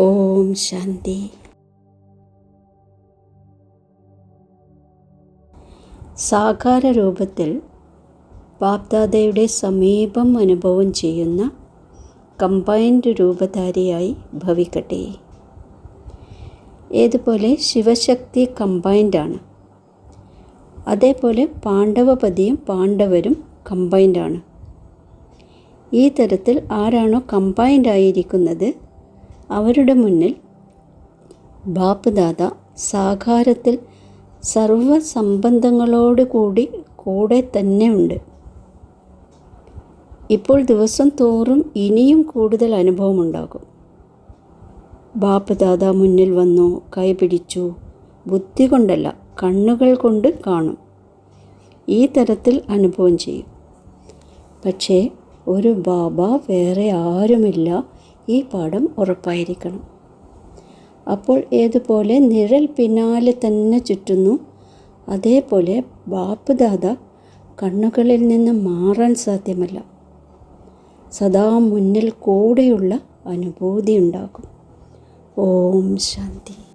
ഓം ശാന്തി. സാകാര രൂപത്തിൽ ബാപ്ദാദയുടെ സമീപം അനുഭവം ചെയ്യുന്ന കമ്പൈൻഡ് രൂപധാരിയായി ഭവിക്കട്ടെ. ഏതുപോലെ ശിവശക്തി കമ്പൈൻഡാണ്, അതേപോലെ പാണ്ഡവപതിയും പാണ്ഡവരും കമ്പൈൻഡാണ്. ഈ തരത്തിൽ ആരാണോ കമ്പൈൻഡ് ആയിരിക്കുന്നത് അവരുടെ മുന്നിൽ ബാപ്ദാദ സാകാരത്തിൽ സർവസംബന്ധങ്ങളോടുകൂടി കൂടെ തന്നെ ഉണ്ട്. ഇപ്പോൾ ദിവസം തോറും ഇനിയും കൂടുതൽ അനുഭവമുണ്ടാകും. ബാപ്ദാദ മുന്നിൽ വന്നു, കൈപിടിച്ചു, ബുദ്ധി കൊണ്ടല്ല കണ്ണുകൾ കൊണ്ട് കാണും. ഈ തരത്തിൽ അനുഭവം ചെയ്യും. പക്ഷേ ഒരു ബാബ വേറെ ആരുമില്ല, ഈ പാഠം ഉറപ്പായിരിക്കണം. അപ്പോൾ ഏതുപോലെ നിഴൽ പിന്നാലെ തന്നെ ചുറ്റുന്നു, അതേപോലെ ബാപ്ദാദ കണ്ണുകളിൽ നിന്ന് മാറാൻ സാധ്യമല്ല. സദാ മുന്നിൽ കൂടെയുള്ള അനുഭൂതി ഉണ്ടാകും. ഓം ശാന്തി.